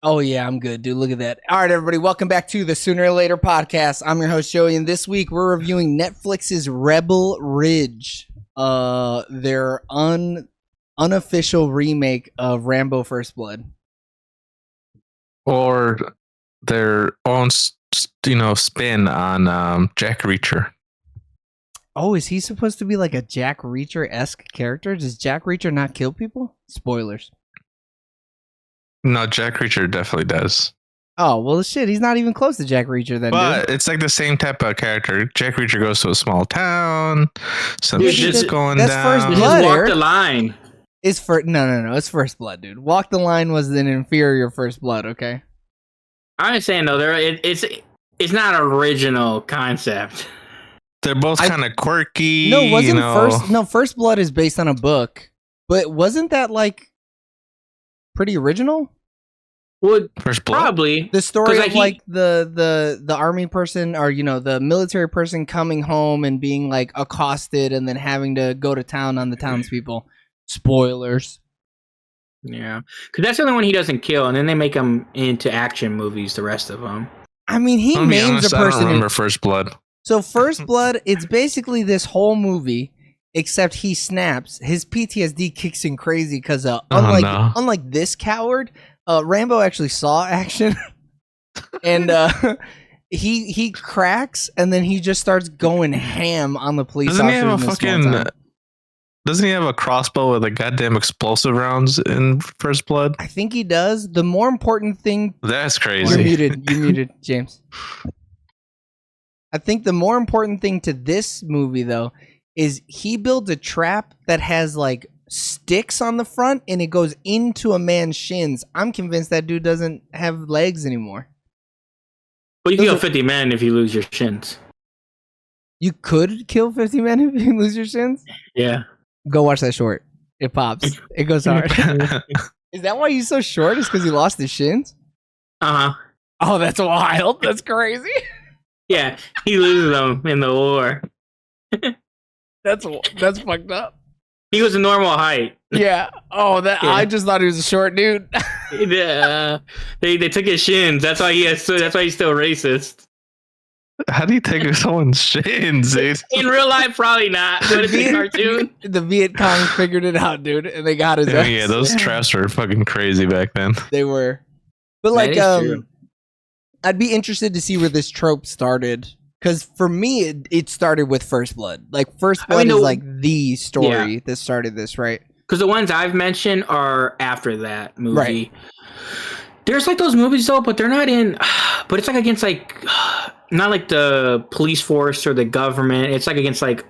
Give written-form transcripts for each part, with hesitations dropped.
Oh, yeah, I'm good, dude. Look at that. All right, everybody. Welcome back to the Sooner or Later podcast. I'm your host, Joey, and this week we're reviewing Netflix's Rebel Ridge, their unofficial remake of Rambo First Blood. Or their own, spin on Jack Reacher. Oh, is he supposed to be like a Jack Reacher-esque character? Does Jack Reacher not kill people? Spoilers. No, Jack Reacher definitely does. Oh, well, shit, he's not even close to Jack Reacher then, But dude. it's like the same type of character. Jack Reacher goes to a small town. Some shit's going that's down. First Just Blood, walk Eric. the line. No. It's First Blood, dude. Walk the Line was an inferior First Blood, okay? I'm just saying though, it's not original concept. They're both kind of quirky. No, wasn't First Blood is based on a book, but wasn't that like pretty original? Well, First Blood? probably The story 'Cause, of like the army person or the military person coming home and being like accosted and then having to go to town on the townspeople. Spoilers. Yeah, because that's the only one he doesn't kill, and then they make him into action movies. The rest of them. I mean, he I'll be names honest, a I don't person. remember First Blood. So First Blood, it's basically this whole movie, except he snaps. His PTSD kicks in crazy because unlike this coward, Rambo actually saw action, and he cracks, and then he just starts going ham on the police Doesn't he officers. have a in a small fucking? town. Doesn't he have a crossbow with a goddamn explosive rounds in First Blood? I think he does. The more important thing. That's You're crazy. muted. You're muted, James. I think the more important thing to this movie, though, is he builds a trap that has like sticks on the front and it goes into a man's shins. I'm convinced that dude doesn't have legs anymore. Well, you can kill 50 men if you lose your shins. You could kill 50 men if you lose your shins? Yeah. Go watch that short. It pops. It goes hard. Is that why he's so short? Is because he lost his shins? Uh huh. Oh, that's wild. That's crazy. Yeah, he loses them in the war. That's fucked up. He was a normal height. Yeah. Oh, Yeah. I just thought he was a short dude. They took his shins. That's why that's why he's still racist. How do you take someone's shins, dude? In real life, probably not. But it's a cartoon. The Viet Cong figured it out, dude, and they got his ass. Yeah, those traps were fucking crazy back then. They were. But That like, is true. I'd be interested to see where this trope started. Because for me, it started with First Blood. Like, First Blood is like the story that started this, right? Because the ones I've mentioned are after that movie. Right. There's like those movies though, but they're not in. But it's like against like, not like the police force or the government. It's like against like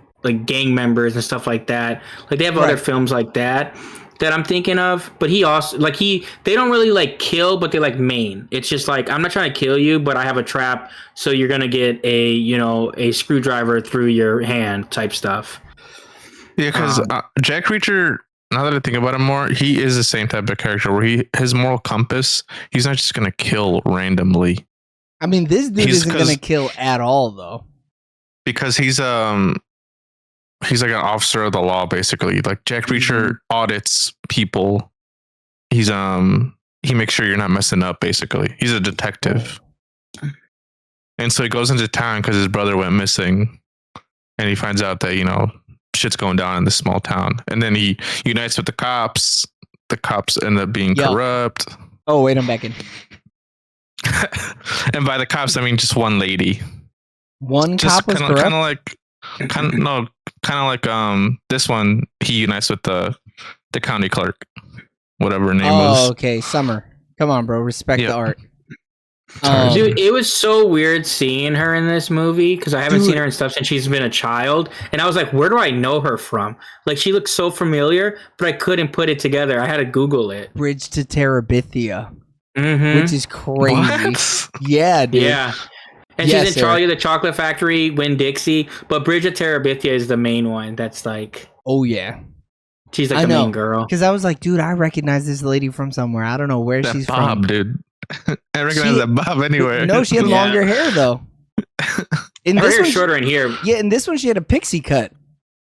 gang members and stuff like that. Like they have other films like that I'm thinking of. But he also they don't really like kill, but they like maim. It's just like, I'm not trying to kill you, but I have a trap, so you're gonna get a screwdriver through your hand type stuff. Yeah, because Jack Reacher, now that I think about it more, he is the same type of character where his moral compass, he's not just gonna kill randomly. I mean, this dude isn't going to kill at all, though. Because he's like an officer of the law, basically. Like Jack Reacher audits people. He makes sure you're not messing up, basically. He's a detective. And so he goes into town because his brother went missing, and he finds out that, shit's going down in this small town. And then he unites with the cops. The cops end up being corrupt. Oh, wait, I'm back in. And by the cops, I mean just one lady. One cop was corrupt? Kind of like this one, he unites with the county clerk, whatever her name was. Oh, okay, Summer. Come on, bro. Respect the art. Dude, it was so weird seeing her in this movie because I haven't seen her in stuff since she's been a child, and I was like, where do I know her from? Like, she looks so familiar, but I couldn't put it together. I had to Google it. Bridge to Terabithia, Mm-hmm. which is crazy. What? Yeah, dude. Yeah. And she's in Charlie the Chocolate Factory, Winn-Dixie, but Bridge of Terabithia is the main one. That's like, oh yeah, she's like the main girl. Because I was like, dude, I recognize this lady from somewhere. I don't know where she's Bob, from. Dude. I recognize that Bob anywhere. No, she had longer hair though. In Her this hair's one, shorter in here. Yeah, in this one she had a pixie cut.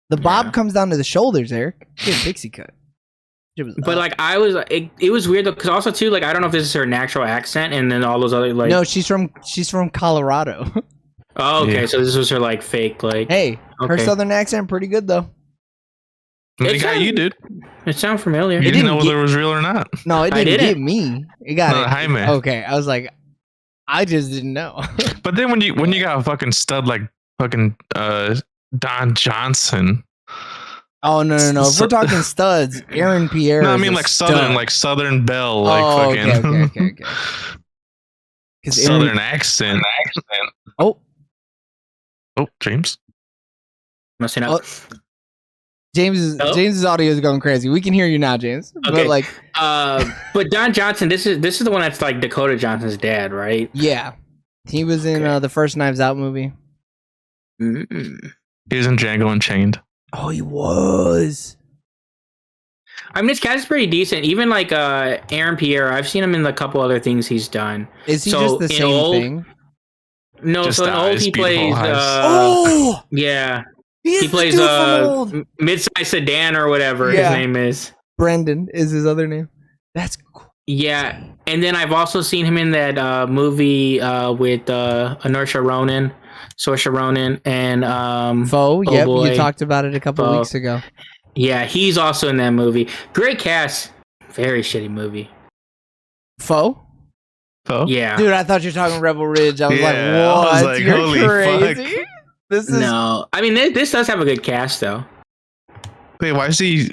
The bob comes down to the shoulders, Eric. She had a pixie cut. But like I was, it was weird though, because also too, like I don't know if this is her natural accent, and then all those other like. No, she's from Colorado. Oh, okay. Yeah. So this was her like fake like. Hey, her southern accent pretty good though. It got you, dude. It sounded familiar. You didn't know whether it was real or not. No, it didn't get me. It got Jaime. Okay, I was like, I just didn't know. But then when you got a fucking stud like fucking Don Johnson. Oh no! If we're talking studs, Aaron Pierre. No, I mean like Southern Belle, like fucking. Okay. Southern accent. Oh, James. Messing up. James's audio is going crazy. We can hear you now, James. Okay. But but Don Johnson, this is the one that's like Dakota Johnson's dad, right? Yeah, he was in the first Knives Out movie. Mm-mm. He was in Django Unchained. Oh, he was. I mean, his cast is pretty decent. Even like Aaron Pierre, I've seen him in a couple other things he's done. Is he just the same thing? No, just so in old he plays. Yeah, he plays Midsize Sedan or whatever his name is. Brendan is his other name. That's cool. Yeah, and then I've also seen him in that movie with Saoirse Ronan, and Foe. Yep, you talked about it a couple weeks ago. Yeah, he's also in that movie. Great cast. Very shitty movie. Foe? Yeah. Dude, I thought you were talking Rebel Ridge. I was like, what? I was like, You're holy crazy. fuck. No. I mean, this does have a good cast, though. Wait, why is he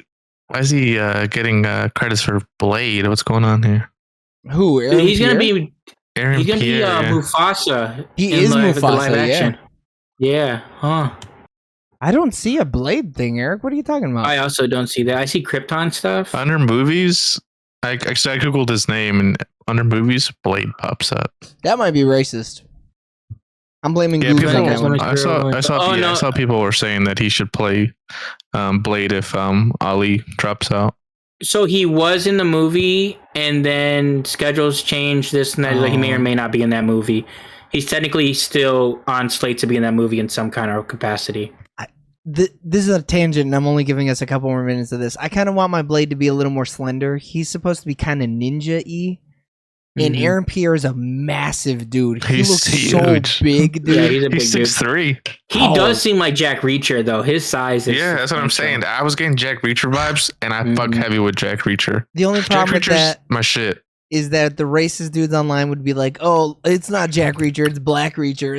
getting credits for Blade? What's going on here? Who? Aaron He's Pierre? gonna be Aaron He's gonna Pierre, be Mufasa. He is Mufasa, live action. Yeah. Huh. I don't see a Blade thing, Eric. What are you talking about? I also don't see that. I see Krypton stuff. Under movies, I googled his name, and under movies, Blade pops up. That might be racist. I'm blaming Google. I saw people were saying that he should play Blade if Ali drops out. So he was in the movie, and then schedules changed this and that. Like he may or may not be in that movie. He's technically still on slate to be in that movie in some kind of capacity. This is a tangent, and I'm only giving us a couple more minutes of this. I kind of want my Blade to be a little more slender. He's supposed to be kind of ninja-y. And Aaron Pierre is a massive dude. He looks huge. So big, dude. Yeah, he's a big 6'3". He does seem like Jack Reacher, though. His size is... Yeah, that's what I'm saying. I was getting Jack Reacher vibes, and I fuck heavy with Jack Reacher. The only problem with that... my shit. Is that the racist dudes online would be like, oh, it's not Jack Reacher, it's Black Reacher.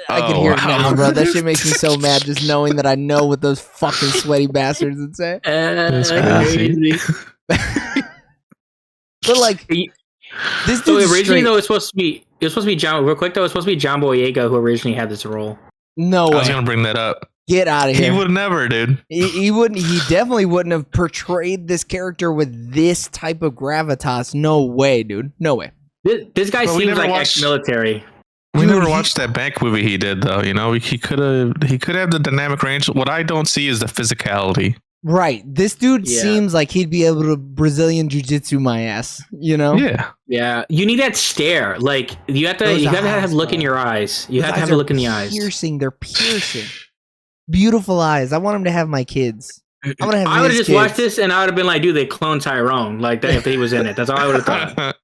I can hear it now, bro. That shit makes me so mad just knowing that I know what those fucking sweaty bastards would say. That's crazy. But like, this dude originally though, it's supposed to be John. Real quick though, it's supposed to be John Boyega who originally had this role. No way. I was gonna bring that up. Get out of here. He would never, dude. He wouldn't. He definitely wouldn't have portrayed this character with this type of gravitas. No way, dude. No way. This guy seems like ex-military. We never watched that bank movie he did, though. You know, he could have the dynamic range. What I don't see is the physicality. Right. This dude seems like he'd be able to Brazilian jiu-jitsu my ass. You know? Yeah. Yeah. You need that stare. Like you have to have a look in your eyes. You have to have a look in the eyes. They're piercing. Beautiful eyes. I want him to have my kids. I would have just watched this and I would have been like, dude, they cloned Tyrone. Like that if he was in it. That's all I would have thought.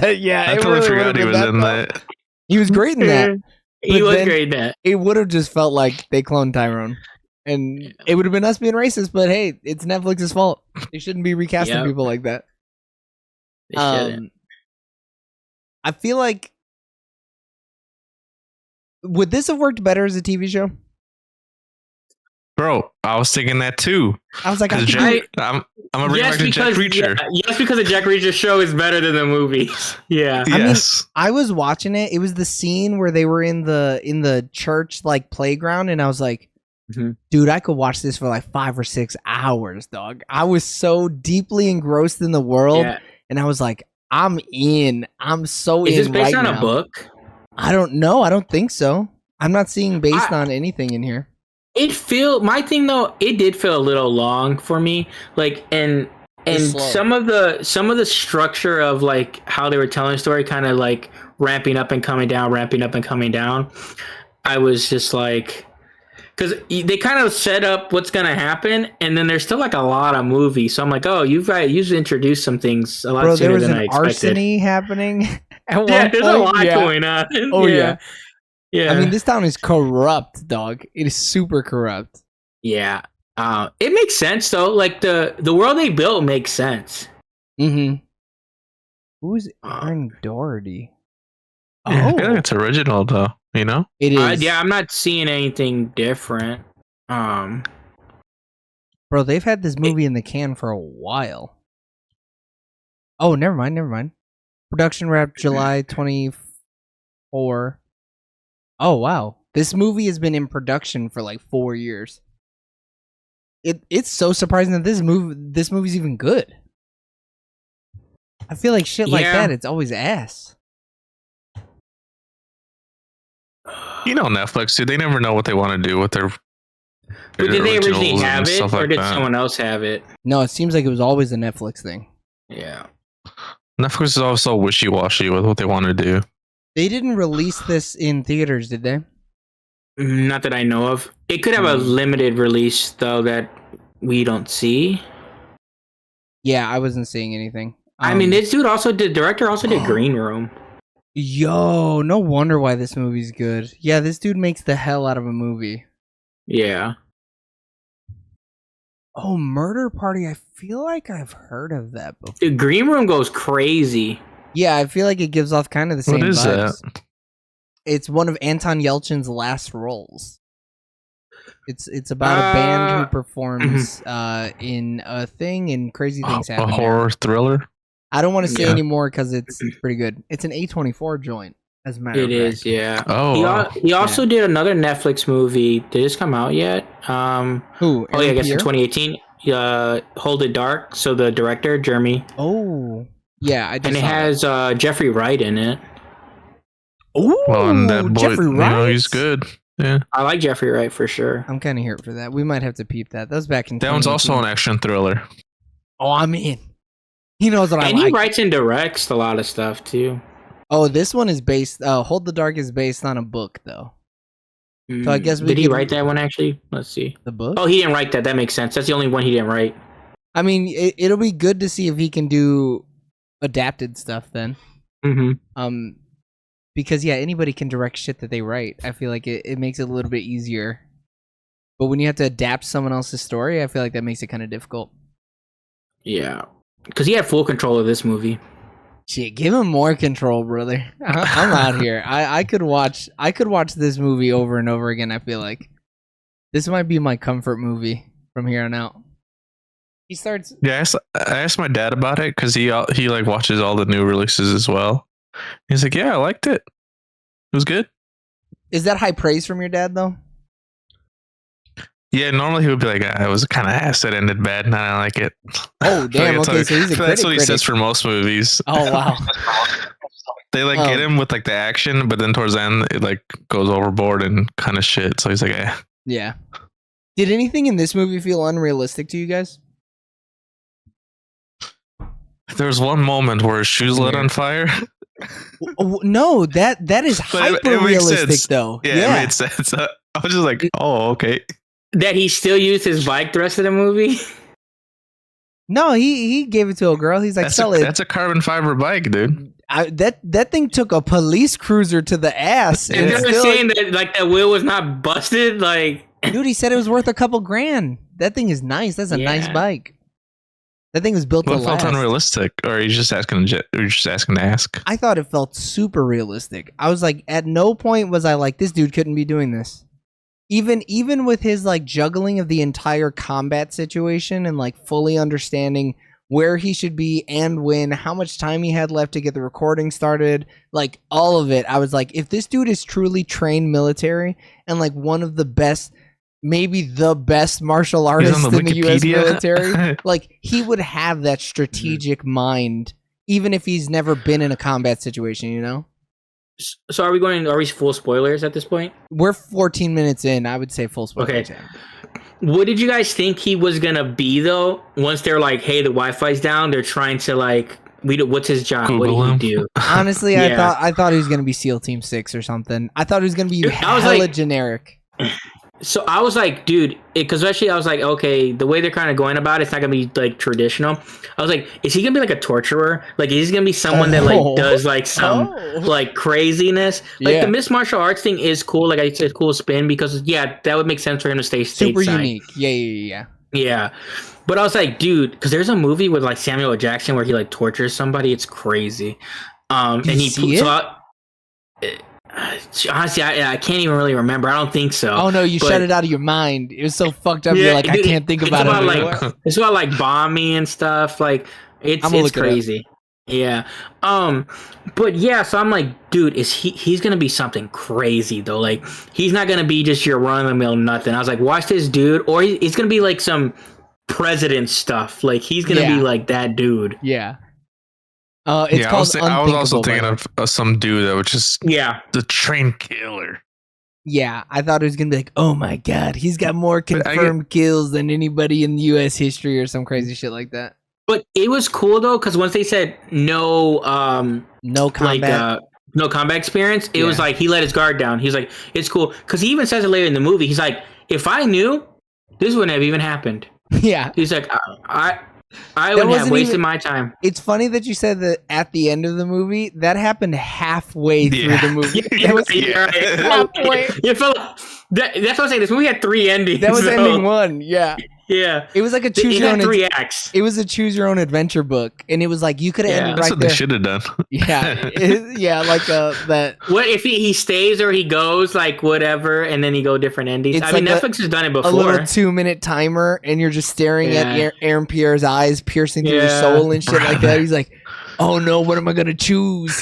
Yeah, I totally forgot he was in that. He was great in that. He was great in that. It would have just felt like they cloned Tyrone. And it would have been us being racist, but hey, it's Netflix's fault. They shouldn't be recasting people like that. I feel like would this have worked better as a TV show? Bro, I was thinking that too. I was like, I'm gonna bring back to Jack Reacher. Yes, because the Jack Reacher show is better than the movies. Yeah. Yes. I was watching it. It was the scene where they were in the church like playground, and I was like, dude, I could watch this for like 5 or 6 hours, dog. I was so deeply engrossed in the world, and I was like, I'm in. I'm so in. Is this based on a book? I don't know. I don't think so. I'm not seeing based on anything in here. My thing though, it did feel a little long for me. Like and some of the structure of like how they were telling the story kind of like ramping up and coming down. I was just like, because they kind of set up what's gonna happen, and then there's still like a lot of movies. So I'm like, oh, you've introduced some things a lot Bro, sooner there was than an I expected. arsony happening at one Yeah, there's point. a lot going on. Oh yeah. Yeah. I mean, this town is corrupt, dog. It is super corrupt. Yeah. It makes sense though. Like the world they built makes sense. Mm-hmm. Who's Aaron Doherty? Yeah, I feel like it's original though. You know, it is. Yeah, I'm not seeing anything different. Bro, they've had this movie in the can for a while. Oh, never mind. Production wrapped July 24. Oh wow, this movie has been in production for like 4 years. It's so surprising that this movie's even good. I feel like shit like that, it's always ass. You know, Netflix, dude, they never know what they want to do with their. But did they originally have it, or like did that. someone else have it? No, it seems like it was always a Netflix thing. Yeah. Netflix is also wishy-washy with what they want to do. They didn't release this in theaters, did they? Not that I know of. It could have a limited release though that we don't see. Yeah, I wasn't seeing anything. I mean, this dude director also did Green Room. Yo, no wonder why this movie's good. Yeah, this dude makes the hell out of a movie. Yeah. Oh, Murder Party. I feel like I've heard of that before. Dude, Green Room goes crazy. Yeah, I feel like it gives off kind of the same What is vibes. that? It's one of Anton Yelchin's last roles. It's about a band who performs in a thing and crazy things happen. A horror thriller? I don't want to say anymore because it's pretty good. It's an A24 joint, as a matter of fact. It is, yeah. Oh, he also did another Netflix movie. Did this come out yet? Who? Oh, yeah, I guess in 2018. Hold It Dark. So the director, Jeremy. Oh, yeah. And it has Jeffrey Wright in it. Oh, well, that boy, Jeffrey Wright. he's good. Yeah, I like Jeffrey Wright for sure. I'm kind of here for that. We might have to peep that. That was back in. That one's also an action thriller. Oh, I'm in. He knows what I like. And he writes and directs a lot of stuff too. Oh, this one is based. Hold the Dark is based on a book, though. So I guess did he write that one actually? Let's see. The book? Oh, he didn't write that. That makes sense. That's the only one he didn't write. I mean, it'll be good to see if he can do adapted stuff then. Mm-hmm. Because yeah, anybody can direct shit that they write. I feel like it makes it a little bit easier. But when you have to adapt someone else's story, I feel like that makes it kind of difficult. Yeah, because he had full control of this movie. Shit, give him more control, brother. I'm out here. I could watch this movie over and over again. I feel like this might be my comfort movie from here on out. He starts. Yeah, I asked my dad about it because he like watches all the new releases as well. He's like, yeah, I liked it. It was good. Is that high praise from your dad though? Yeah, normally he would be like, it was kind of ass. It ended bad, and I don't like it. Oh damn! Okay, so he's a critic. That's what he says for most movies. Oh wow. They like get him with like the action, but then towards the end it like goes overboard and kind of shit. So he's like, eh. Yeah. Did anything in this movie feel unrealistic to you guys? There was one moment where his shoes lit on fire. No, that is hyper realistic though. Yeah, it made sense. I was just like, oh, okay. That he still used his bike the rest of the movie? No, he gave it to a girl. He's like, sell it. That's a carbon fiber bike, dude. That thing took a police cruiser to the ass. And you're saying that like that wheel was not busted? Like, dude, he said it was worth a couple grand. That thing is nice. That's a nice bike. That thing was built to last. It felt unrealistic, or are you just asking? You're just asking to ask. I thought it felt super realistic. I was like, at no point was I like, this dude couldn't be doing this. Even with his like juggling of the entire combat situation and like fully understanding where he should be and when, how much time he had left to get the recording started, like all of it. I was like, if this dude is truly trained military and like one of the best, maybe the best martial artist in the U.S. military, like he would have that strategic mind, even if he's never been in a combat situation, you know? So are we full spoilers at this point? We're 14 minutes in. I would say full spoilers. Okay. What did you guys think he was gonna be though? Once they're like, "Hey, the Wi-Fi's down," they're trying to like, what's his job? Google what did he do? Honestly, I thought he was gonna be SEAL Team 6 or something. I thought he was gonna be hella generic. So I was like, dude, because especially I was like, okay, the way they're kind of going about it, it's not gonna be like traditional. I was like, is he gonna be like a torturer? Like, is he gonna be someone that like does like some like craziness? Like the Miss Martial Arts thing is cool. Like it's a cool spin because that would make sense for him to stay stateside. Super unique. Yeah. Yeah, but I was like, dude, because there's a movie with like Samuel L. Jackson where he like tortures somebody. It's crazy. Did you see it? Honestly, I can't even really remember. I don't think so. Oh no, you shut it out of your mind. It was so fucked up. You're like, I can't think about it anymore. Like, it's about like bombing and stuff. Like it's crazy. Yeah. But yeah, so I'm like, dude, he's gonna be something crazy though. Like he's not gonna be just your run of the mill nothing. I was like, watch this dude, or he's gonna be like some president stuff. Like he's gonna be like that dude. Yeah. It's called I was also thinking of some dude that was just the train killer. Yeah, I thought it was gonna be like, oh my god, he's got more confirmed kills than anybody in U.S. history or some crazy shit like that. But it was cool though, because once they said no combat, no combat experience, it was like he let his guard down. He's like, it's cool, because he even says it later in the movie. He's like, if I knew, this wouldn't have even happened. Yeah, he's like, I wouldn't have wasted my time. It's funny that you said that at the end of the movie. That happened halfway through the movie. Halfway. That's what I'm saying. This movie had 3 endings. That was ending 1. Yeah. Yeah. It was like a choose your own 3 acts. It was a choose your own adventure book, and it was like you could have ended That's right what there. they should have done. Yeah, like that. What if he stays or he goes, like whatever, and then he go different endings? It's I mean, like Netflix has done it before. A little 2-minute timer, and you're just staring at Aaron Pierre's eyes piercing through your soul and shit like that. He's like, "Oh no, what am I gonna choose?"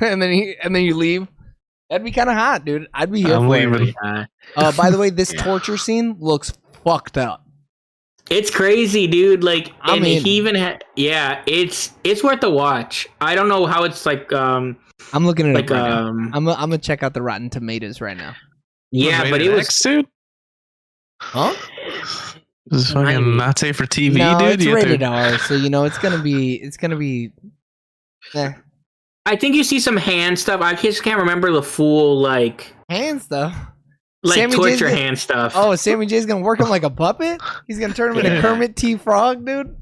And then you leave. That'd be kind of hot, dude. I'd be here for it. By the way, this torture scene looks fucked up. It's crazy, dude. Like, and he even had, it's worth a watch. I don't know how it's like. I'm looking at it right now. I'm gonna check out the Rotten Tomatoes right now. Yeah, but it was, dude. Huh? This is fucking not safe for TV, no, dude. It's rated R, so it's gonna be. I think you see some hand stuff. I just can't remember the full like hand stuff. Like Sammy torture hand stuff. Oh, Sammy J's gonna work him like a puppet? He's gonna turn him into Kermit T. Frog, dude?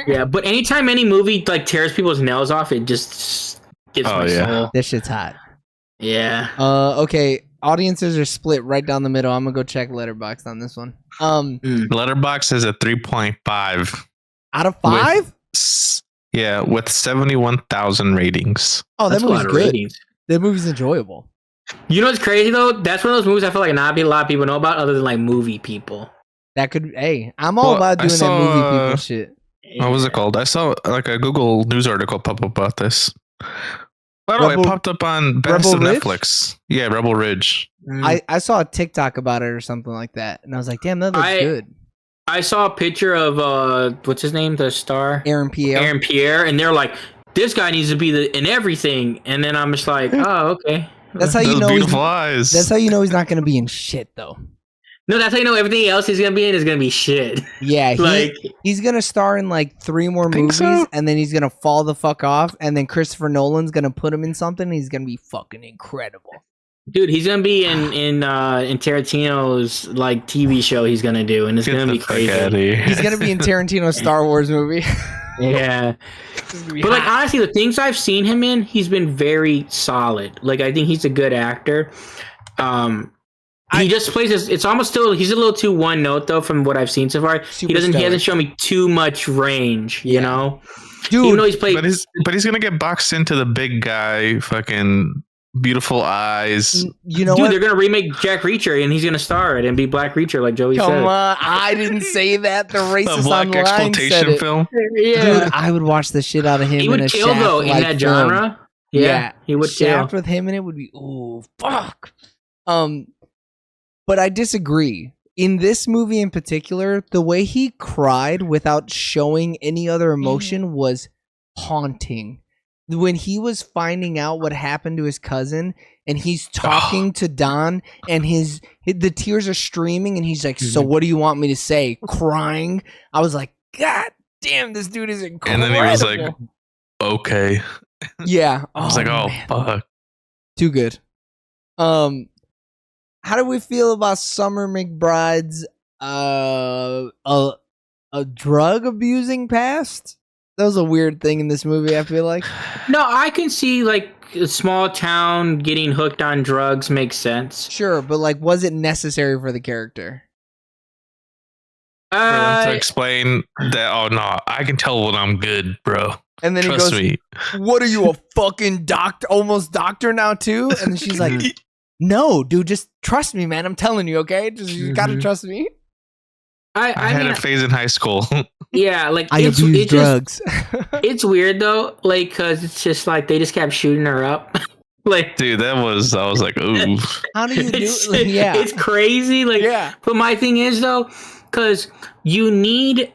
Yeah, but anytime any movie like tears people's nails off, it just gets my soul. This shit's hot. Yeah. Okay. Audiences are split right down the middle. I'm gonna go check Letterboxd on this one. Letterboxd is a 3.5 out of 5. With 71,000 ratings. Oh, that movie's good. Ratings. That movie's enjoyable. You know what's crazy though? That's one of those movies I feel like not a lot of people know about, other than like movie people. That could. Hey, I'm all about doing that movie people shit. What was it called? I saw like a Google News article pop up about this. By the way, it popped up on Best of Netflix. Yeah, Rebel Ridge. I saw a TikTok about it or something like that, and I was like, damn, that looks good. I saw a picture of what's his name, the star, Aaron Pierre, and they're like, this guy needs to be in everything, and then I'm just like, oh, okay. That's how you know. Beautiful eyes. That's how you know he's not going to be in shit, though. No, that's how you know everything else he's going to be in is going to be shit. Yeah, he's going to star in like 3 more movies, and then he's going to fall the fuck off, and then Christopher Nolan's going to put him in something, and he's going to be fucking incredible. Dude, he's gonna be in Tarantino's like TV show he's gonna do, and it's gonna be crazy. He's gonna be in Tarantino's Star Wars movie. Yeah, but like honestly, the things I've seen him in, he's been very solid. Like I think he's a good actor. He just plays it's almost still he's a little too one note though from what I've seen so far. He hasn't shown me too much range, you know. Dude, even though he's played, but he's gonna get boxed into the big guy fucking. Beautiful eyes. You know, dude, they're gonna remake Jack Reacher, and he's gonna star it and be Black Reacher, like Joey said. Come on, I didn't say that. The racist a black online exploitation said it. Film. Yeah, dude, I would watch the shit out of him. He would kill though in that genre. Yeah, he would Shaft with him, and it would be fuck. But I disagree. In this movie in particular, the way he cried without showing any other emotion was haunting. When he was finding out what happened to his cousin and he's talking to Don and the tears are streaming and he's like, so what do you want me to say? Crying. I was like, God damn, this dude is incredible. And then he was like, okay. Yeah. I was like, oh, man. fuck. Too good. how do we feel about Summer McBride's a drug abusing past? That was a weird thing in this movie, I feel like. No, I can see like a small town getting hooked on drugs makes sense. Sure, but like, was it necessary for the character? For them to explain that, oh no, I can tell when I'm good, bro. And then Trust he goes, me. "What are you, a fucking doctor, almost doctor now too?" And then she's like, "No, dude, just trust me, man. I'm telling you, okay? You gotta trust me." I had a phase in high school. Yeah, like I abuse drugs. It's weird though, like because it's just like they just kept shooting her up. Like, dude, I was like, ooh. How do you do? Yeah, it's crazy. Like, yeah. But my thing is though, because you need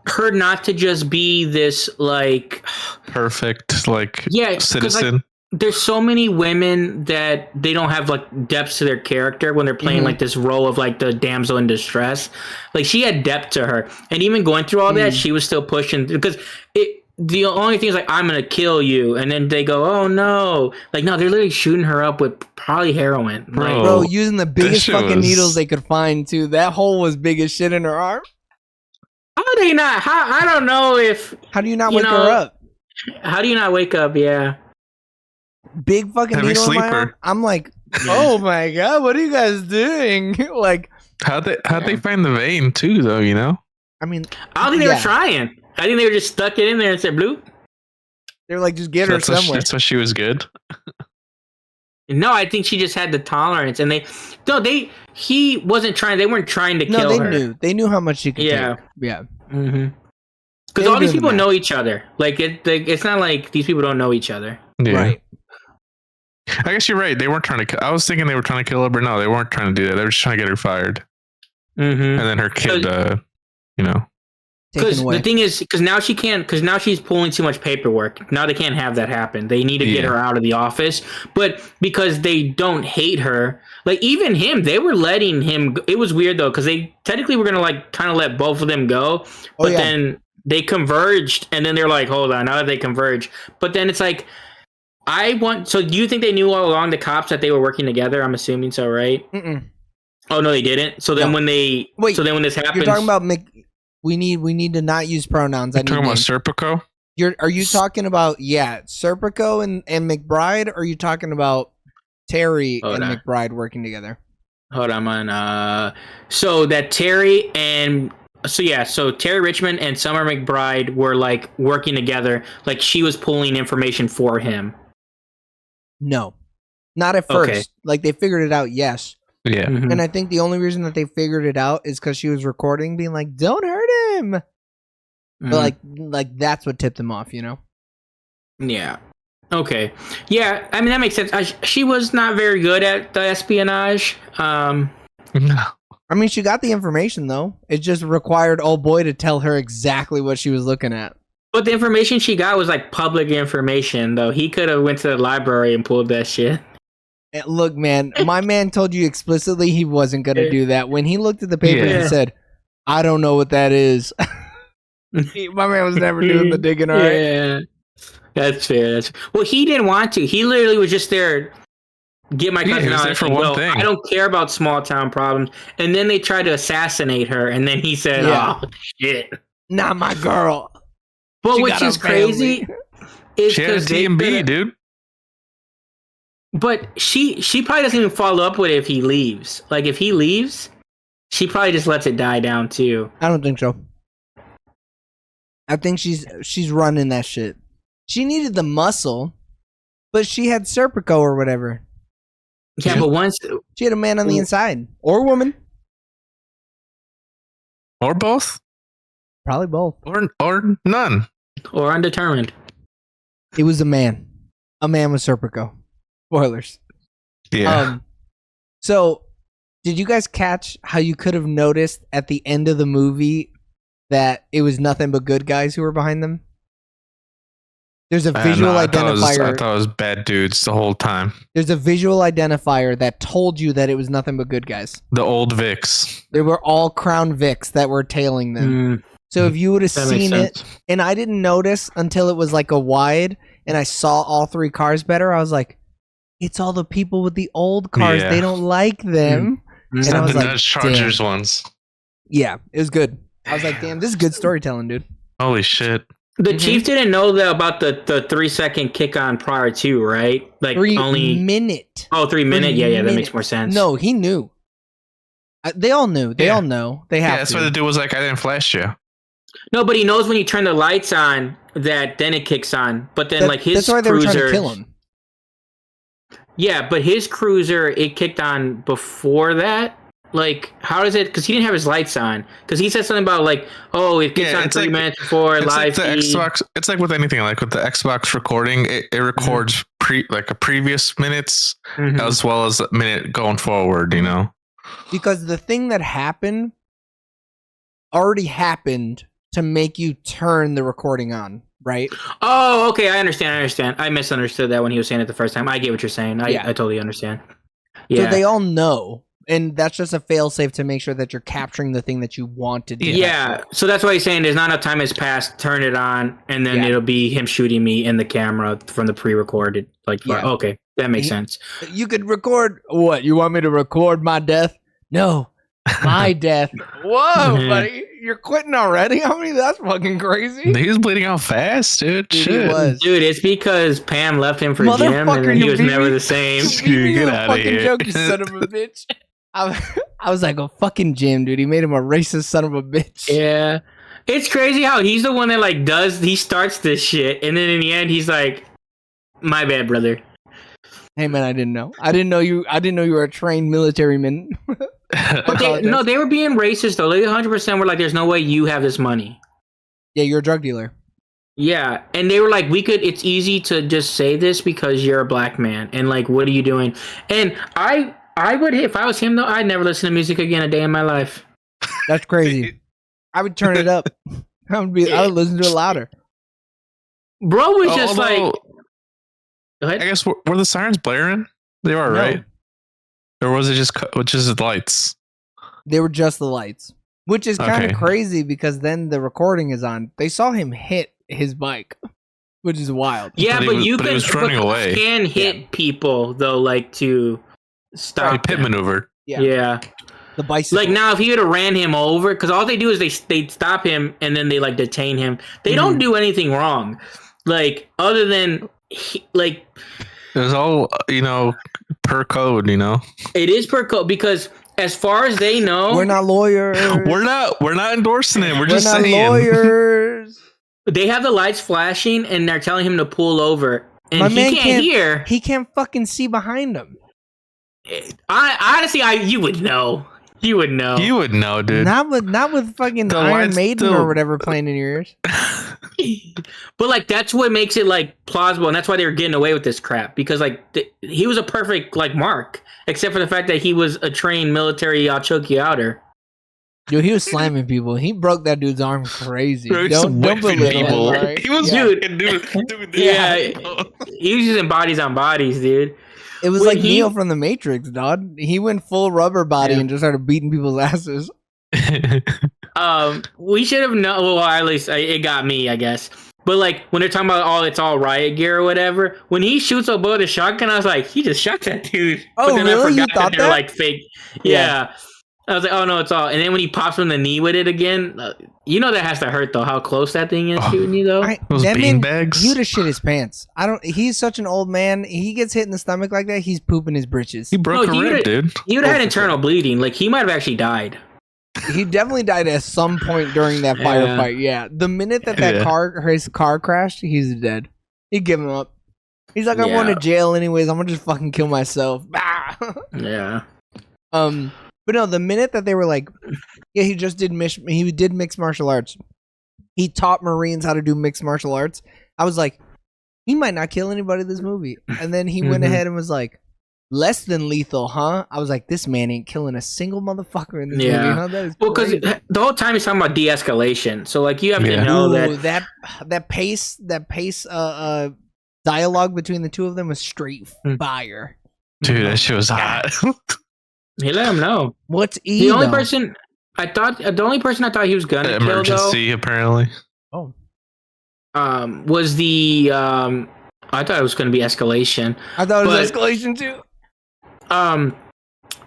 her not to just be this like perfect like Like, citizen. there's so many women that they don't have like depth to their character when they're playing like this role of like the damsel in distress. Like she had depth to her, and even going through all that, she was still pushing because the only thing is like, I'm gonna kill you, and then they go, oh no, like no, they're literally shooting her up with probably heroin, bro, using the biggest fucking needles they could find too. That hole was big as shit in her arm. How do they not? I don't know if. How do you not wake her up? How do you not wake up? Yeah. Big fucking needle in my arm. I'm like, oh my god, what are you guys doing? Like, how'd they find the vein too, though? You know, I mean, I don't think they were trying. I think they were just stuck it in there and said bloop. They're like, just get her somewhere. That's why she was good. No, I think she just had the tolerance, and he wasn't trying. They weren't trying to kill her. They knew how much she could take. Yeah. Because all these people know each other. Like it's not like these people don't know each other. Yeah. Right. I guess you're right. They weren't trying to. I was thinking they were trying to kill her, but no, they weren't trying to do that. They were just trying to get her fired. And then her kid, you know. Because the thing is, because now she can't. Because now she's pulling too much paperwork. Now they can't have that happen. They need to get her out of the office. But because they don't hate her, like even him, they were letting him. It was weird though, because they technically were gonna like kind of let both of them go, but then they converged, and then they're like, hold on, now that they converge, but then it's like. So do you think they knew all along, the cops, that they were working together? I'm assuming so, right? Oh no, they didn't. So then when this happens, you're talking about we need to not use pronouns. You're talking about Serpico? Are you talking about Serpico and McBride? Or are you talking about Terry and McBride working together? Hold on, man. So Terry Richmond and Summer McBride were like working together. Like she was pulling information for him. No, not at first. Okay. Like they figured it out. Yes. Yeah. And I think the only reason that they figured it out is because she was recording, being like, "Don't hurt him." But like that's what tipped him off, you know? Yeah. Okay. Yeah. I mean that makes sense. She was not very good at the espionage. No. I mean, she got the information though. It just required old boy to tell her exactly what she was looking at. But the information she got was like public information, though. He could have went to the library and pulled that shit. And look, man, my man told you explicitly he wasn't going to do that. When he looked at the paper, he said, "I don't know what that is." My man was never doing the digging, all right? Yeah, that's fair. Well, he didn't want to. He literally was just there. Get my cousin out for one thing. I don't care about small town problems. And then they tried to assassinate her, and then he said, "Oh shit, not my girl." But which is crazy is because T&B, dude. But she probably doesn't even follow up with it if he leaves. Like if he leaves, she probably just lets it die down too. I don't think so. I think she's running that shit. She needed the muscle, but she had Serpico or whatever. Yeah, but once she had a man on the inside or woman or both. Probably both. Or none. Or undetermined. It was a man. A man with Serpico. Spoilers. Yeah. So, did you guys catch how you could have noticed at the end of the movie that it was nothing but good guys who were behind them? There's a visual identifier. I thought it was bad dudes the whole time. There's a visual identifier that told you that it was nothing but good guys. The old Vicks. They were all Crown Vicks that were tailing them. So if you would have seen it, and I didn't notice until it was like a wide, and I saw all three cars better, I was like, it's all the people with the old cars. They don't like them. It's And I not was the like, Dodge Chargers damn. ones. Yeah, it was good. I was like, damn, this is good storytelling, dude. Holy shit. The chief didn't know about the 3-second kick on prior to, right? Like 3 minute. Oh, 3 minute? Yeah, that minute. makes more sense. No, he knew. They all knew. They all know. They have that's to. why the dude was like, I didn't flash you. No, but he knows when you turn the lights on that then it kicks on. But then like his that's why they were trying to kill him. Yeah, but his cruiser, it kicked on before that. Like, how does it? Because he didn't have his lights on. Because he said something about like, oh, it kicks on 3 minutes before it's live like the feed. Xbox. It's like with anything, like with the Xbox recording, it records a previous minutes as well as a minute going forward. You know, because the thing that happened already happened to make you turn the recording on, right? Oh, okay, I understand. I misunderstood that when he was saying it the first time. I get what you're saying. I totally understand. Yeah. So they all know. And that's just a fail-safe to make sure that you're capturing the thing that you wanted to. Yeah, so that's why he's saying there's not enough time has passed. Turn it on, and then it'll be him shooting me in the camera from the pre-recorded. Like, okay, that makes sense. You could record what? You want me to record my death? No, my death. Whoa, buddy, you're quitting already? I mean, that's fucking crazy. He was bleeding out fast, dude. Shit. Dude, it's because Pam left him for Jim, and then he was never the same. Get out of here, joke, you son of a bitch. I was like, fucking Jim, dude. He made him a racist son of a bitch. Yeah. It's crazy how he's the one that like he starts this shit, and then in the end he's like, my bad, brother. Hey man, I didn't know. I didn't know you were a trained military man. But they were being racist though. They 100% were like, there's no way you have this money. Yeah, you're a drug dealer. Yeah, and they were like, it's easy to just say this because you're a black man, and like, what are you doing? And I would, if I was him though, I'd never listen to music again a day in my life. That's crazy. I would turn it up. I would listen to it louder. Bro was just like, go ahead. I guess were the sirens blaring? They were, right? Or was it just the lights? They were just the lights, which is kind of crazy because then the recording is on. They saw him hit his bike, which is wild. Yeah, but you can hit people though, like to stop. He pit maneuvered. Yeah. The bicycle. Like now, if he would have ran him over, because all they do is they stop him and then they like detain him. They don't do anything wrong, like other than like. It's all per code. It is per code because as far as they know, we're not lawyers. We're not endorsing it. We're just not saying. Lawyers. They have the lights flashing and they're telling him to pull over, and My he man can't hear. He can't fucking see behind him. You would know. You would know. You would know, dude. Not with fucking the Iron Maiden or whatever playing in your ears. But like that's what makes it like plausible, and that's why they were getting away with this crap, because like he was a perfect like mark, except for the fact that he was a trained military choke you outer. Dude, he was slamming people. He broke that dude's arm crazy. Don't belittle people. Him, right? He was dude. Yeah, he was using bodies on bodies, dude. It was like Neo from the Matrix, dog. He went full rubber body and just started beating people's asses. We should have known. Well, at least it got me, I guess. But like when they're talking about it's all riot gear or whatever, when he shoots a bullet with a shotgun, I was like, he just shot that dude. Oh, but then really? You thought they're that? like fake? Yeah. I was like, oh no, it's all. And then when he pops him in the knee with it again, that has to hurt though. How close that thing is shooting you though. Those beanbags. He would have shit his pants. He's such an old man. He gets hit in the stomach like that. He's pooping his britches. He broke a rib, dude. He would have had internal bleeding. Like he might have actually died. He definitely died at some point during that firefight. Yeah, the minute that his car crashed, he's dead. He'd give him up. He's like, I'm going to jail anyways. I'm gonna just fucking kill myself. Yeah. But no, the minute that they were like, yeah, he did mixed martial arts. He taught Marines how to do mixed martial arts. I was like, he might not kill anybody in this movie. And then he went ahead and was like, less than lethal, huh? I was like, this man ain't killing a single motherfucker in this movie. Huh? Well, because the whole time he's talking about de-escalation. So like you have to know that pace dialogue between the two of them was straight fire. Dude, that shit was hot. He let him know. What's the only person I thought he was gonna emergency kill, though, apparently. Oh. Was the I thought it was going to be escalation. I thought it was escalation too.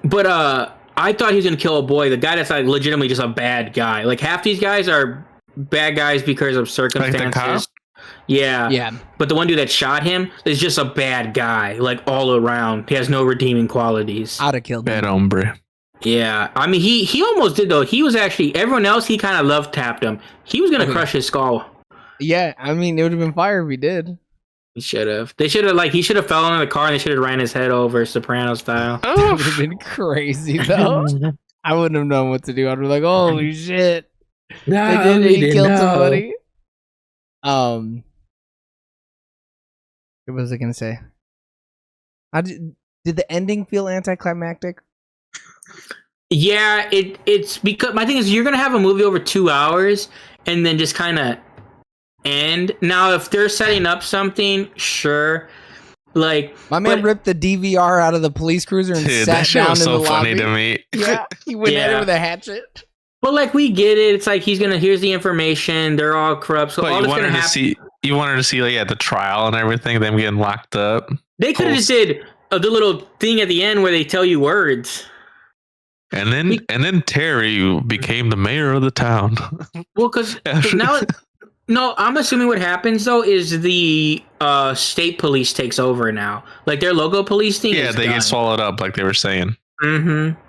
But I thought he was going to kill a boy. The guy that's like legitimately just a bad guy. Like half these guys are bad guys because of circumstances. Like the cop? Yeah. But the one dude that shot him is just a bad guy, like all around. He has no redeeming qualities. I'd have killed him. Bad hombre. Yeah. I mean, he almost did, though. He was actually, everyone else, he kind of love tapped him. He was going to crush his skull. Yeah. I mean, it would have been fire if he did. He should have. He should have fell in the car and they should have ran his head over, Soprano style. That would have been crazy, though. I wouldn't have known what to do. I'd be like, holy shit. No, he killed somebody. What was I going to say? Did the ending feel anticlimactic? Yeah, it's because my thing is you're going to have a movie over 2 hours and then just kind of end. Now, if they're setting up something, sure. Like my man ripped the DVR out of the police cruiser and sat down in the lobby. Funny to me. Yeah, he went at it with a hatchet. But like we get it. It's like here's the information. They're all corrupt. So all that's going to happen. You wanted to see the trial and everything, them getting locked up. They could have just did the little thing at the end where they tell you words. And then Terry became the mayor of the town. Well, because now, no, I'm assuming what happens though is the state police takes over now. Like their local police thing. Yeah, they get swallowed up, like they were saying. Mm-hmm.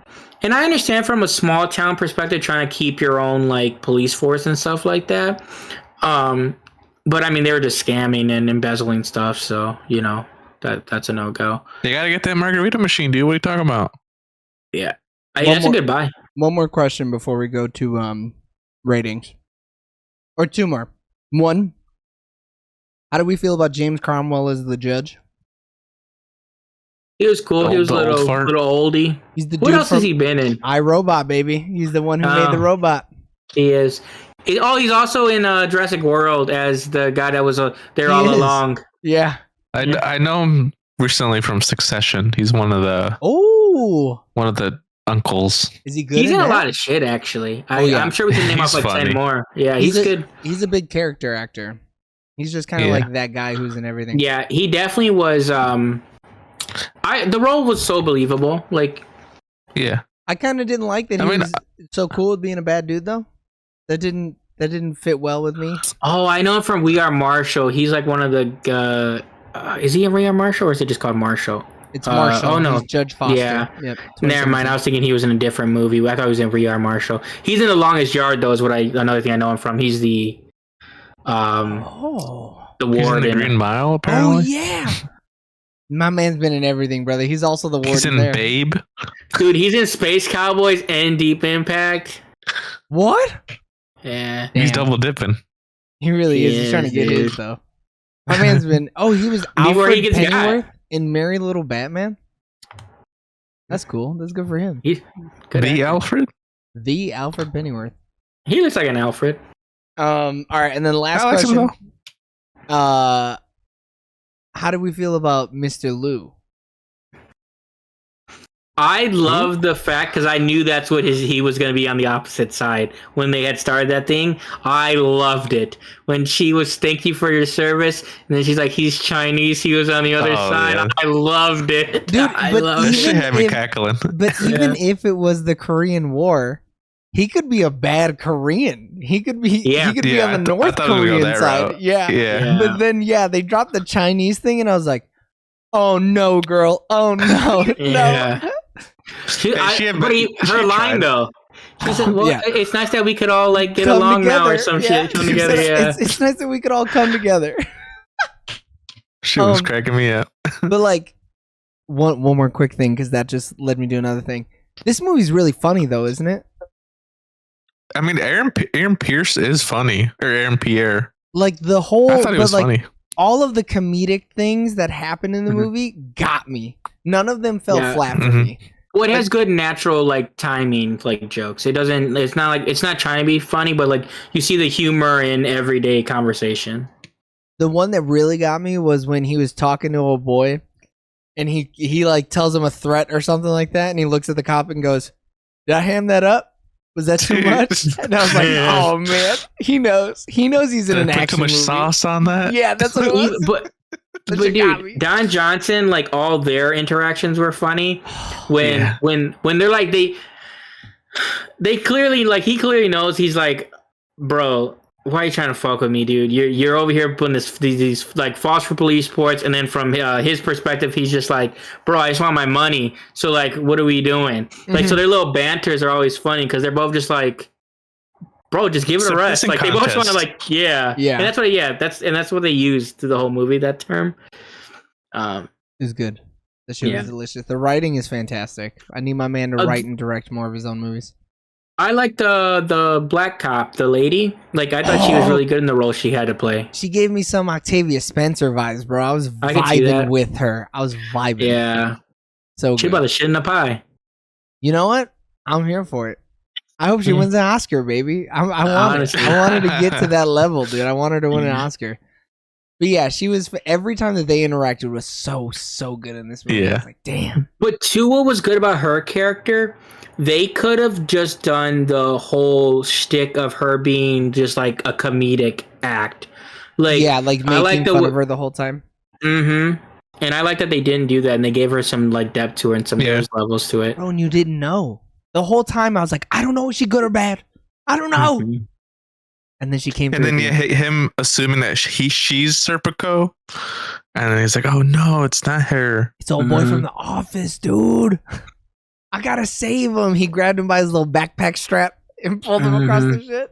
And I understand from a small town perspective, trying to keep your own like police force and stuff like that. But I mean, they were just scamming and embezzling stuff, so that's a no go. You gotta get that margarita machine, dude. What are you talking about? Yeah. That's a good buy. One more question before we go to ratings. Or two more. One, how do we feel about James Cromwell as the judge? He was cool. He was a little oldie. He's the what else has he been in? iRobot, baby. He's the one who made the robot. He is. He's also in Jurassic World as the guy that was there all along. Yeah. I know him recently from Succession. He's one of the uncles. Is he good? He's in a lot of shit, actually. I'm sure we can name off like 10 more. Yeah, he's good. He's a big character actor. He's just kind of like that guy who's in everything. Yeah, he definitely was. The role was so believable. Like, yeah, I kind of didn't like that he was so cool with being a bad dude, though. That didn't fit well with me. Oh, I know him from We Are Marshall. He's like one of the. Is he in We Are Marshall, or is it just called Marshall? It's Marshall. Oh no, he's Judge Foster. Yeah. Yep. Never mind. I was thinking he was in a different movie. I thought he was in We Are Marshall. He's in The Longest Yard, though. Is another thing I know him from. He's the. The warden. He's in the Green Mile, apparently. Oh yeah. My man's been in everything, brother. He's also the warden. He's in Babe. Dude, he's in Space Cowboys and Deep Impact. What? Yeah. He's double dipping. He really is. He's trying to get his, though. My man's been... Oh, he was Alfred Pennyworth in Merry Little Batman? That's cool. That's good for him. Alfred? The Alfred Pennyworth. He looks like an Alfred. All right, and then the last question. How do we feel about Mr. Liu? I love the fact, because I knew that's what he was going to be on the opposite side when they had started that thing. I loved it when she was "Thank you for your service," and then she's like, "He's Chinese." He was on the other side. Yeah. I loved it, dude. That shit had me cackling. But even if it was the Korean War, he could be a bad Korean. He could be. He could be on the North Korean side. Route. Yeah. But then, they dropped the Chinese thing, and I was like, "Oh no, girl! Oh no, no." Her line though, she said, "Well, it's nice that we could all like get along together. Now or some shit. Come together. It's nice that we could all come together." She was cracking me up. But like, one more quick thing, because that just led me to another thing. This movie's really funny, though, isn't it? I mean, Aaron Pierce is funny, or Aaron Pierre. Like the whole, I thought he was funny. All of the comedic things that happen in the movie got me. None of them fell flat for me. Well, it has good natural like timing, like jokes. It's not trying to be funny, but like you see the humor in everyday conversation. The one that really got me was when he was talking to a boy, and he like tells him a threat or something like that, and he looks at the cop and goes, "Did I ham that up? Was that too much?" And I was like, "Oh man, he knows. He knows he's in an action movie." Too much sauce on that. Yeah, that's what it was. But dude, Don Johnson, like all their interactions were funny. When they're like they clearly like he clearly knows he's like, bro, why are you trying to fuck with me, dude? You're over here putting these like false police reports, and then from his perspective, he's just like, bro, I just want my money. So like, what are we doing? Like, so their little banters are always funny because they're both just like, bro, just give it a rest. Like they both want to like, yeah. And that's what they used through the whole movie. That term. It's good. The shit was delicious. The writing is fantastic. I need my man to write and direct more of his own movies. I like the black cop, the lady. Like I thought she was really good in the role she had to play. She gave me some Octavia Spencer vibes, bro. I was vibing with her. I was vibing. Yeah. So she about to shit in the pie. You know what? I'm here for it. I hope she wins an Oscar, baby. I want her to get to that level, dude. I want her to win an Oscar. But yeah, she was every time that they interacted was so good in this movie. Yeah. I was like, damn. But too, what was good about her character? They could have just done the whole shtick of her being just like a comedic act. Like making fun of her the whole time. Mm-hmm. And I like that they didn't do that, and they gave her some like depth to her and some levels to it. Oh, and you didn't know the whole time. I was like, I don't know if she's good or bad. I don't know. Mm-hmm. And then she came. And then him assuming that she's Serpico, and then he's like, "Oh no, it's not her. It's old boy from the office, dude. I gotta save him." He grabbed him by his little backpack strap and pulled him across the shit.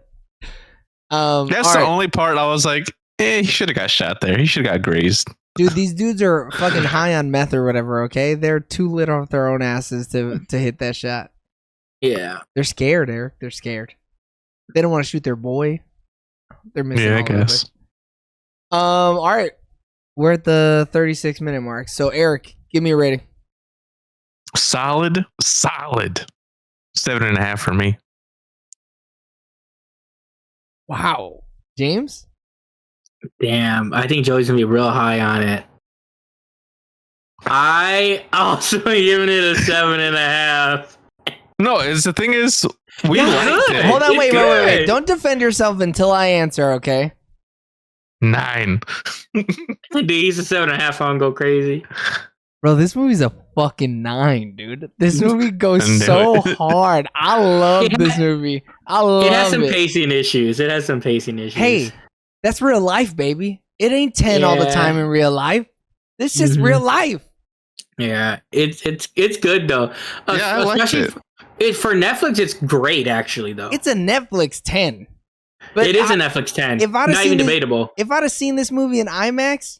That's the only part I was like, he should have got shot there. He should have got grazed. Dude, these dudes are fucking high on meth or whatever. Okay, they're too lit off their own asses to hit that shot. Yeah, they're scared, Eric. They're scared. They don't want to shoot their boy. They're missing. Yeah, I guess. All right, we're at the 36-minute mark. So, Eric, give me a rating. Solid 7.5 for me. Wow, James. Damn, I think Joey's gonna be real high on it. I also giving it a 7.5. No, the thing is, we liked it. Hold on, wait. Don't defend yourself until I answer, okay? 9. Dude, he's a 7.5. I'm go crazy. Bro, this movie's a fucking 9, dude. This movie goes so hard. I love this movie. It has some pacing issues. Hey, that's real life, baby. It ain't 10 all the time in real life. This is real life. Yeah, it's good though. Yeah, I liked it. For Netflix, it's great actually though. It's a Netflix 10. But it is a Netflix 10. Not even debatable. If I'd have seen this movie in IMAX,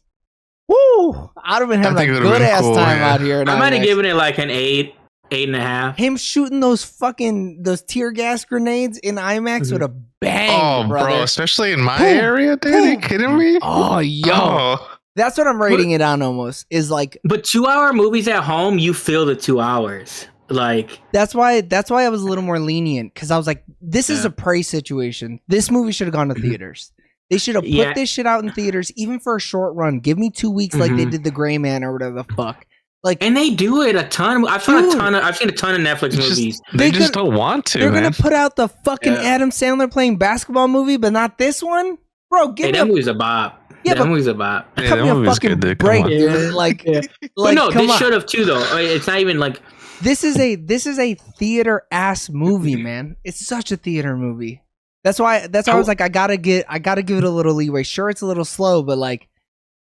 woo! I'd have been having a good ass time out here. I might have given it like an 8.5. Him shooting those tear gas grenades in IMAX with a bang, brother. Bro, especially in my area, dude. Are you kidding me? Oh, yo. That's what I'm rating it on almost. Is like, but 2-hour movies at home, you feel the 2 hours. Like that's why I was a little more lenient, because I was like, this is a Prey situation. This movie should have gone to theaters. They should have put this shit out in theaters, even for a short run. Give me 2 weeks, like they did The Gray Man or whatever the fuck. Like, and they do it a ton. I've seen a ton of Netflix movies. They just don't want to. They're gonna put out the fucking Adam Sandler playing basketball movie, but not this one, bro. That movie's a bop. Yeah, that movie's a bop. Yeah, that movie's good, dude. Break, dude. Like, no, they should have too, though. It's not even like. This is a theater ass movie, man. It's such a theater movie. That's why I was like, I gotta give it a little leeway. Sure, it's a little slow, but like,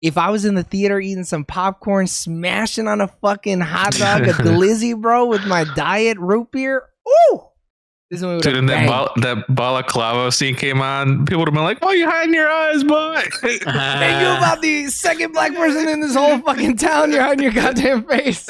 if I was in the theater eating some popcorn, smashing on a fucking hot dog, a glizzy, bro, with my diet root beer, ooh, this movie would have banged. That balaclava scene came on, people would have been like, "Why are you hiding your eyes, boy?" Hey, you about the second black person in this whole fucking town? You're hiding your goddamn face.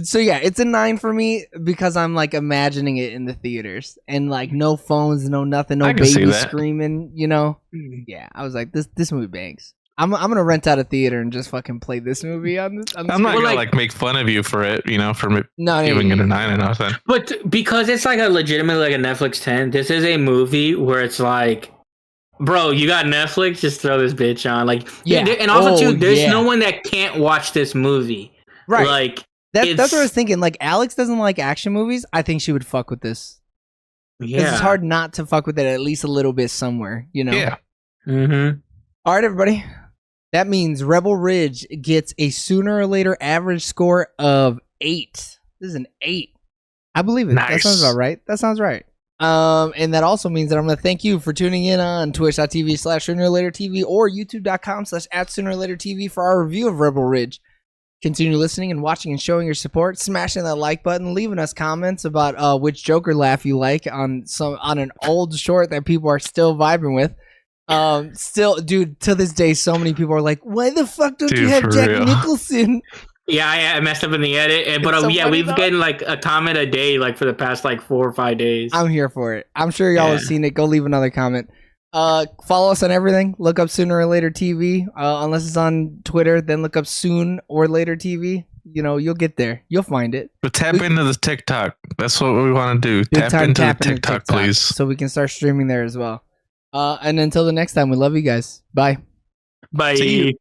So yeah, it's a 9 for me because I'm like imagining it in the theaters and like no phones, no nothing, no baby screaming, you know? Yeah, I was like, this movie bangs. I'm gonna rent out a theater and just fucking play this movie on this. I'm not gonna like make fun of you for it, you know, for giving it a 9 or nothing. But because it's like a legitimately like a Netflix 10, this is a movie where it's like, bro, you got Netflix, just throw this bitch on. Like, and also too, there's no one that can't watch this movie, right? Like. That's what I was thinking. Like, Alex doesn't like action movies. I think she would fuck with this. Yeah. It's hard not to fuck with it at least a little bit somewhere, you know? Yeah. Mm-hmm. All right, everybody. That means Rebel Ridge gets a sooner or later average score of 8. This is an 8. I believe it. Nice. That sounds about right. That sounds right. And that also means that I'm going to thank you for tuning in on twitch.tv/soonerlatertv or youtube.com/@soonerlatertv for our review of Rebel Ridge. Continue listening and watching and showing your support, smashing that like button, leaving us comments about which Joker laugh you like on an old short that people are still vibing with. Still, dude, to this day, so many people are like, "Why the fuck don't you have Jack Nicholson?" Yeah, I messed up in the edit, but we've getting like a comment a day, like for the past like 4 or 5 days. I'm here for it. I'm sure y'all have seen it. Go leave another comment. Follow us on everything. Look up Sooner or Later TV. Unless it's on Twitter, then look up Soon or Later TV. You know, you'll get there. You'll find it. But tap into the TikTok. That's what we want to do. Tap into the TikTok, please. So we can start streaming there as well. And until the next time, we love you guys. Bye. Bye.